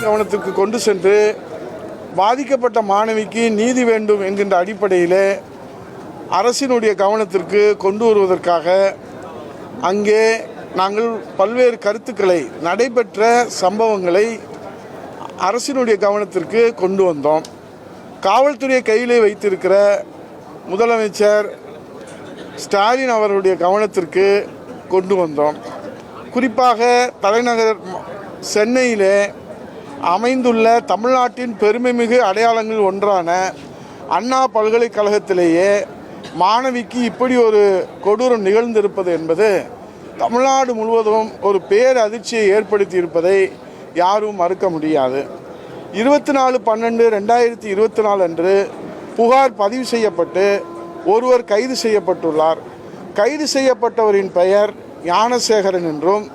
கவனத்திற்கு கொண்டு சென்று பாதிக்கப்பட்ட மாணவிக்கு நீதி வேண்டும் என்கின்ற அடிப்படையில் அரசினுடைய கவனத்திற்கு கொண்டு வருவதற்காக அங்கே நாங்கள் பல்வேறு கருத்துக்களை நடைபெற்ற சம்பவங்களை அரசினுடைய கவனத்திற்கு கொண்டு வந்தோம். காவல்துறையை கையிலே வைத்திருக்கிற முதலமைச்சர் ஸ்டாலின் அவருடைய கவனத்திற்கு கொண்டு வந்தோம். குறிப்பாக தலைநகர் சென்னையிலே அமைந்துள்ள தமிழ்நாட்டின் பெருமைமிகு அடையாளங்கள் ஒன்றான அண்ணா பல்கலைக்கழகத்திலேயே மாணவிக்கு இப்படி ஒரு கொடூரம் நிகழ்ந்திருப்பது என்பது தமிழ்நாடு முழுவதும் ஒரு பேர் அதிர்ச்சியை ஏற்படுத்தி இருப்பதை யாரும் மறுக்க முடியாது. 24/12/2024 அன்று புகார் பதிவு செய்யப்பட்டு ஒருவர் கைது செய்யப்பட்டுள்ளார். கைது செய்யப்பட்டவரின் பெயர் ஞானசேகரன் என்றும்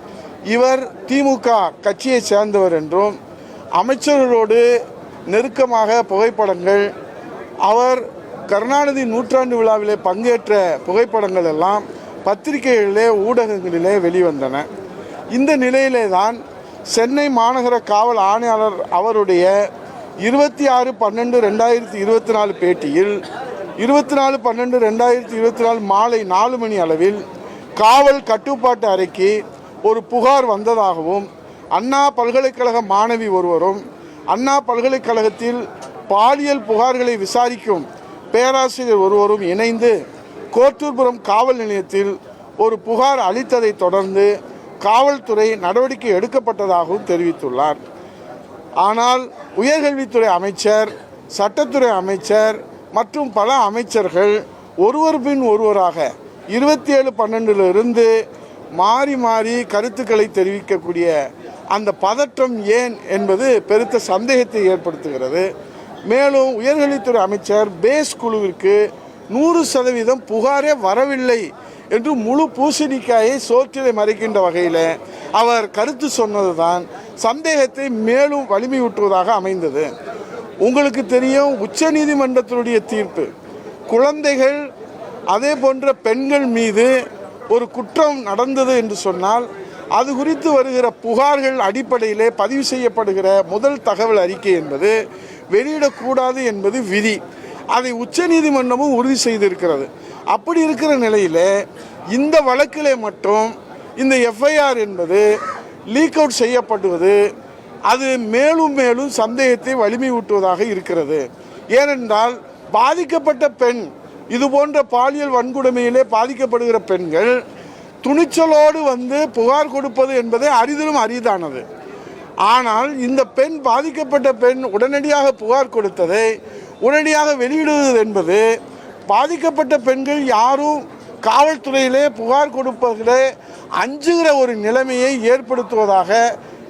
இவர் திமுக கட்சியை சேர்ந்தவர் என்றும் அமைச்சர்களோடு நெருக்கமாக புகைப்படங்கள், அவர் கருணாநிதி நூற்றாண்டு விழாவிலே பங்கேற்ற புகைப்படங்கள் எல்லாம் பத்திரிகைகளிலே ஊடகங்களிலே வெளிவந்தன. இந்த நிலையிலே தான் சென்னை மாநகர காவல் ஆணையாளர் அவருடைய 26/12/2024 பேட்டியில் 24/12/2024 மாலை 4 மணி அளவில் காவல் கட்டுப்பாட்டு அறைக்கு ஒரு புகார் வந்ததாகவும் அண்ணா பல்கலைக்கழக மாணவி ஒருவரும் அண்ணா பல்கலைக்கழகத்தில் பாலியல் புகார்களை விசாரிக்கும் பேராசிரியர் ஒருவரும் இணைந்து கோட்டூர்புரம் காவல் நிலையத்தில் ஒரு புகார் அளித்ததை தொடர்ந்து காவல்துறை நடவடிக்கை எடுக்கப்பட்டதாகவும் தெரிவித்துள்ளார். ஆனால் உயர்கல்வித்துறை அமைச்சர், சட்டத்துறை அமைச்சர் மற்றும் பல அமைச்சர்கள் ஒருவர் பின் ஒருவராக 27/12 மாறி மாறி கருத்துக்களை தெரிவிக்கக்கூடிய அந்த பதற்றம் ஏன் என்பது பெருத்த சந்தேகத்தை ஏற்படுத்துகிறது. மேலும் உயர்கல்வித்துறை அமைச்சர் பேஸ் குழுவிற்கு 100% புகாரே வரவில்லை என்று முழு பூசணிக்காயை சோற்றிலை மறைக்கின்ற வகையில் அவர் கருத்து சொன்னதுதான் சந்தேகத்தை மேலும் வலிமையூட்டுவதாக அமைந்தது. உங்களுக்கு தெரியும், உச்சநீதிமன்றத்தினுடைய தீர்ப்பு குழந்தைகள் அதே போன்ற பெண்கள் மீது ஒரு குற்றம் நடந்தது என்று சொன்னால் அது குறித்து வருகிற புகார்கள் அடிப்படையிலே பதிவு செய்யப்படுகிற முதல் தகவல் அறிக்கை என்பது வெளியிடக்கூடாது என்பது விதி. அதை உச்சநீதிமன்றமும் உறுதி செய்திருக்கிறது. அப்படி இருக்கிற நிலையில் இந்த வழக்கிலே மட்டும் இந்த எஃப்ஐஆர் என்பது லீக் அவுட் செய்யப்படுவது அது மேலும் மேலும் சந்தேகத்தை வலிமையூட்டுவதாக இருக்கிறது. ஏனென்றால் பாதிக்கப்பட்ட பெண், இது போன்ற பாலியல் வன்கொடுமையிலே பாதிக்கப்படுகிற பெண்கள் துணிச்சலோடு வந்து புகார் கொடுப்பது என்பதை அரிதிலும் அரிதானது. ஆனால் இந்த பெண், பாதிக்கப்பட்ட பெண் உடனடியாக புகார் கொடுத்ததை உடனடியாக வெளியிடுவது என்பது பாதிக்கப்பட்ட பெண்கள் யாரும் காவல்துறையிலே புகார் கொடுப்பதிலே அஞ்சுகிற ஒரு நிலைமையை ஏற்படுத்துவதாக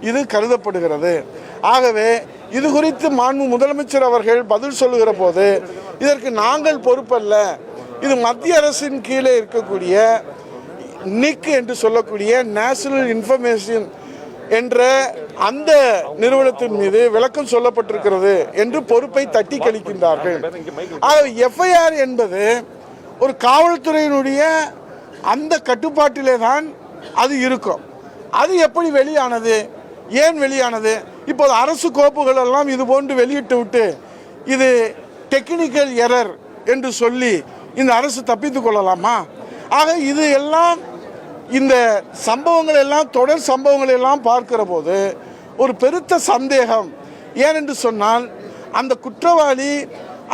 இது கருதப்படுகிறது. ஆகவே இது குறித்து மாண்பு முதலமைச்சர் அவர்கள் பதில் சொல்லுகிற போது இதற்கு நாங்கள் பொறுப்பல்ல, இது மத்திய அரசின் கீழே இருக்கக்கூடிய நிக் என்று சொல்லக்கூடிய நேஷனல் இன்ஃபர்மேஷன் என்ற அந்த நிறுவனத்தின் மீது விளக்கம் சொல்லப்பட்டிருக்கிறது என்று பொறுப்பை தட்டி கழிக்கின்றார்கள். எஃப்ஐஆர் என்பது ஒரு காவல்துறையினுடைய அந்த கட்டுப்பாட்டிலே தான் அது இருக்கும். அது எப்படி வெளியானது, ஏன் வெளியானது? இப்போது அரசு கோப்புகள் எல்லாம் இது போன்று வெளியிட்டு விட்டு இது டெக்னிக்கல் எரர் என்று சொல்லி இந்த அரசு தப்பித்துக் கொள்ளலாமா? ஆக இது எல்லாம், இந்த சம்பவங்கள் எல்லாம், தொடர் சம்பவங்கள் எல்லாம் பார்க்கிற போது ஒரு பெருத்த சந்தேகம். ஏனென்று சொன்னால் அந்த குற்றவாளி,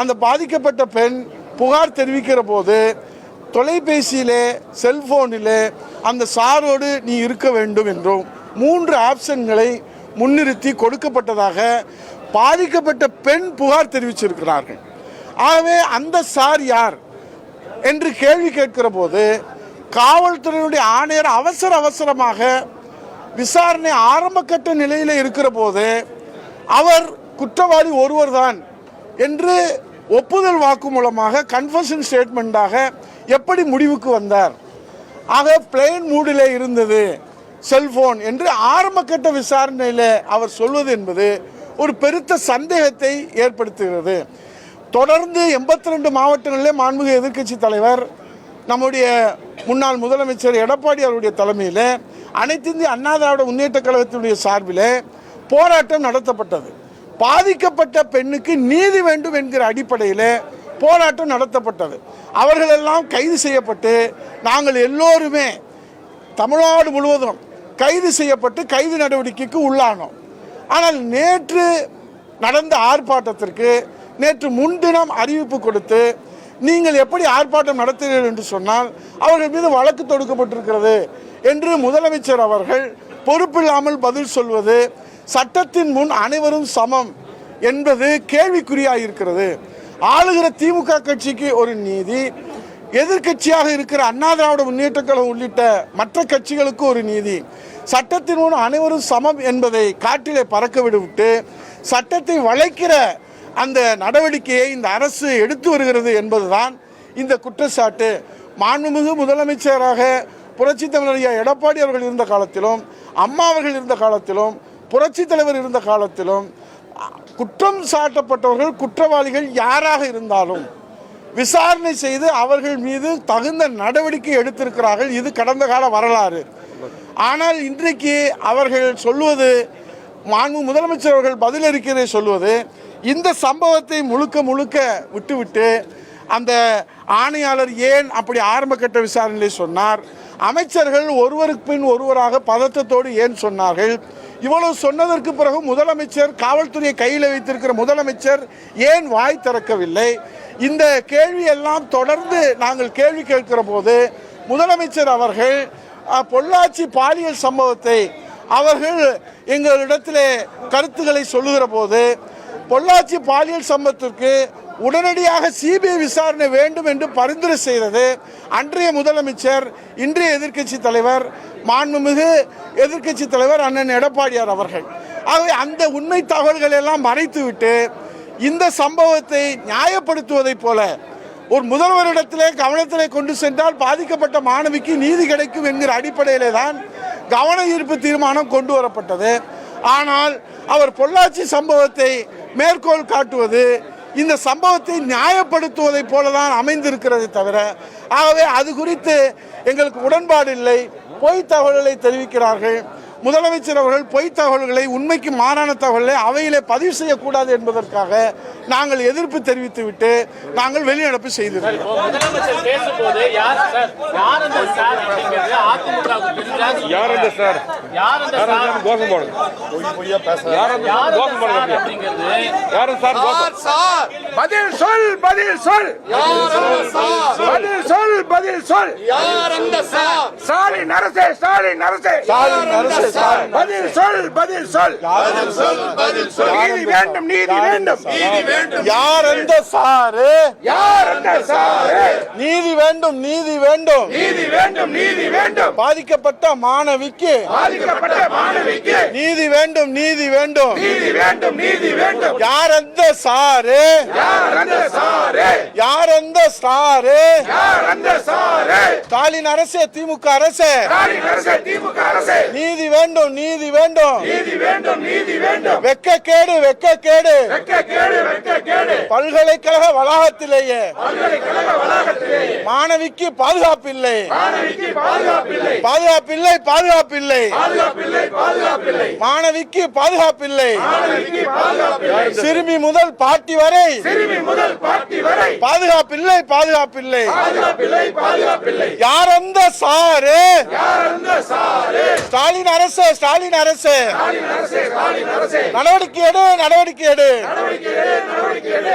அந்த பாதிக்கப்பட்ட பெண் புகார் தெரிவிக்கிற போது தொலைபேசியிலே, செல்போனிலே அந்த சாரோடு நீ இருக்க வேண்டும் என்றும் 3 ஆப்ஷன்களை முன்னிறுத்தி கொடுக்கப்பட்டதாக பாதிக்கப்பட்ட பெண் புகார் தெரிவிச்சிருக்கிறார்கள். ஆகவே அந்த சார் யார் என்று கேள்வி கேட்கிற போது காவல்துறையினுடைய ஆணையர் அவசரமாக விசாரணை ஆரம்பகட்ட நிலையில் இருக்கிற போது அவர் குற்றவாளி ஒருவர் தான் என்று ஒப்புதல் வாக்குமூலமாக கன்ஃபெஷன் ஸ்டேட்மெண்டாக எப்படி முடிவுக்கு வந்தார்? ஆக பிளெயின் மூடிலே இருந்தது செல்போன் என்று ஆரம்பகட்ட விசாரணையில் அவர் சொல்வது என்பது ஒரு பெருத்த சந்தேகத்தை ஏற்படுத்துகிறது. தொடர்ந்து 82 மாவட்டங்களிலே மாண்புமிகு எதிர்க்கட்சி தலைவர் நம்முடைய முன்னாள் முதலமைச்சர் எடப்பாடி அவருடைய தலைமையில் அனைத்து இந்திய அண்ணா திராவிட முன்னேற்ற கழகத்தினுடைய சார்பில் போராட்டம் நடத்தப்பட்டது. பாதிக்கப்பட்ட பெண்ணுக்கு நீதி வேண்டும் என்கிற அடிப்படையில் போராட்டம் நடத்தப்பட்டது. அவர்களெல்லாம் கைது செய்யப்பட்டு நாங்கள் எல்லோருமே தமிழ்நாடு முழுவதும் கைது செய்யப்பட்டு கைது நடவடிக்கைக்கு உள்ளானோம். ஆனால் நேற்று நடந்த ஆர்ப்பாட்டத்திற்கு நேற்று முன்தினம் அறிவிப்பு கொடுத்து நீங்கள் எப்படி ஆர்ப்பாட்டம் நடத்துகிறீர்கள் என்று சொன்னால் அவர்கள் மீது வழக்கு தொடுக்கப்பட்டிருக்கிறது என்று முதலமைச்சர் அவர்கள் பொறுப்பில்லாமல் பதில் சொல்வது சட்டத்தின் முன் அனைவரும் சமம் என்பது கேள்விக்குறியாக இருக்கிறது. ஆளுகிற திமுக கட்சிக்கு ஒரு நீதி, எதிர்கட்சியாக இருக்கிற அண்ணா திராவிட முன்னேற்றக் கழகம் உள்ளிட்ட மற்ற கட்சிகளுக்கு ஒரு நீதி, சட்டத்தின் முன் அனைவரும் சமம் என்பதை காற்றிலே பறக்க விட்டு சட்டத்தை வளைக்கிற அந்த நடவடிக்கையை இந்த அரசு எடுத்து வருகிறது என்பதுதான் இந்த குற்றச்சாட்டு. மாண்புமிகு முதலமைச்சராக புரட்சித் தலைவர் ஐயா எடப்பாடி அவர்கள் இருந்த காலத்திலும், அம்மா அவர்கள் இருந்த காலத்திலும், புரட்சித் தலைவர் இருந்த காலத்திலும் குற்றம் சாட்டப்பட்டவர்கள் குற்றவாளிகள் யாராக இருந்தாலும் விசாரணை செய்து அவர்கள் மீது தகுந்த நடவடிக்கை எடுத்திருக்கிறார்கள். இது கடந்த கால வரலாறு. ஆனால் இன்றைக்கு அவர்கள் சொல்வது, மாண்பு முதலமைச்சர் அவர்கள் பதிலளிக்கிறதை சொல்வது, இந்த சம்பவத்தை முழுக்க விட்டுவிட்டு அந்த ஆணையாளர் ஏன் அப்படி ஆரம்ப கட்ட விசாரணையை சொன்னார், அமைச்சர்கள் ஒருவருக்கு பின் ஒருவராக பதற்றத்தோடு ஏன் சொன்னார்கள், இவ்வளவு சொன்னதற்கு பிறகு முதலமைச்சர் காவல்துறையை கையில் வைத்திருக்கிற முதலமைச்சர் ஏன் வாய் திறக்கவில்லை, இந்த கேள்வியெல்லாம் தொடர்ந்து நாங்கள் கேள்வி கேட்கிற போது முதலமைச்சர் அவர்கள் பொள்ளாச்சி பாலியல் சம்பவத்தை அவர்கள் எங்களிடத்திலே கருத்துக்களை சொல்லுகிற போது பொள்ளாச்சி பாலியல் சம்பவத்திற்கு உடனடியாக சிபிஐ விசாரணை வேண்டும் என்று பரிந்துரை செய்தது அன்றைய முதலமைச்சர், இன்றைய எதிர்க்கட்சி தலைவர், மாண்புமிகு எதிர்க்கட்சி தலைவர் அண்ணன் எடப்பாடியார் அவர்கள். ஆகவே அந்த உண்மை தகவல்கள் எல்லாம் மறைத்துவிட்டு இந்த சம்பவத்தை நியாயப்படுத்துவதைப் போல ஒரு முதல்வரிடத்திலே கவனத்திலே கொண்டு சென்றால் பாதிக்கப்பட்ட மாணவிக்கு நீதி கிடைக்கும் என்கிற அடிப்படையிலே தான் கவன ஈர்ப்பு தீர்மானம் கொண்டு வரப்பட்டது. ஆனால் அவர் பொள்ளாச்சி சம்பவத்தை மேற்கோள் காட்டுவது இந்த சம்பவத்தை நியாயப்படுத்துவதைப் போலதான் அமைந்திருக்கிறதை தவிர, ஆகவே அது குறித்து எங்களுக்கு உடன்பாடு இல்லை. பொய் தகவல்களை தெரிவிக்கிறார்கள். முதலமைச்சர் அவர்கள் பொய் தகவல்களை, உண்மைக்கு மாறான தகவல்களை அவையிலே பதிவு செய்யக்கூடாது என்பதற்காக நாங்கள் எதிர்ப்பு தெரிவித்துவிட்டு நாங்கள் வெளிநடப்பு செய்திருக்கிறோம். பதில் சொல், பதில் சொல், பதில் சொல், பதில் சொல். ஸ்டாலின் அரசே, ஸ்டாலின் அரசே, பதில் சொல், பதில் சொல், நீதி வேண்டும், நீதி வேண்டும், யார் அந்த சாரு, யார் அந்த சாரு, நீதி வேண்டும், நீதி வேண்டும், நீதி வேண்டும், நீதி வேண்டும், பாதிக்கப்பட்ட மாணவிக்கு, பாதிக்கப்பட்ட மாணவிக்கு நீதி வேண்டும், நீதி வேண்டும், நீதி வேண்டும், நீதி வேண்டும், யார் அந்த சாரு, யார் அந்த சாரு, யார் அந்த சாரு, யார் அந்த சாரு, ஸ்டாலின் அரசே, திமுக அரசே, ஸ்டாலின் அரசே, திமுக அரசே, நீதி வேண்டும், நீதி வேண்டும், நீதி வேண்டும், நீதி வேண்டும், வெட்கக்கேடு, வெட்கக்கேடு, வெட்கக்கேடு, வெட்கக்கேடு, பல்கலைக்கழக வளாகத்திலேயே பல்கலைக்கழக வளாகத்திலேயே மாணவிக்கு பாதுகாப்பில்லை, மாணவிக்கு பாதுகாப்பில்லை, பாதுகாப்பில்லை, பாதுகாப்பில்லை, பாதுகாப்பில்லை, பாதுகாப்பில்லை, மாணவிக்கு பாதுகாப்பில்லை, மாணவிக்கு பாதுகாப்பில்லை, சிறுமி முதல் பாட்டி வரை, சிறுமி முதல் பாட்டி வரை பாதுகாப்பில்லை, பாதுகாப்பில்லை, பாதுகாப்பில்லை, பாதுகாப்பில்லை, யார் அந்த சாரு, யார் அந்த சாரு, ஸ்டாலின் அரசு, ஸ்டாலின் அரசு, ஸ்டாலின் அரசே, ஸ்டாலின் அரசே, நடவடிக்கை எடு, நடவடிக்கை எடு. நடவடிக்கை எடு, நடவடிக்கை எடு.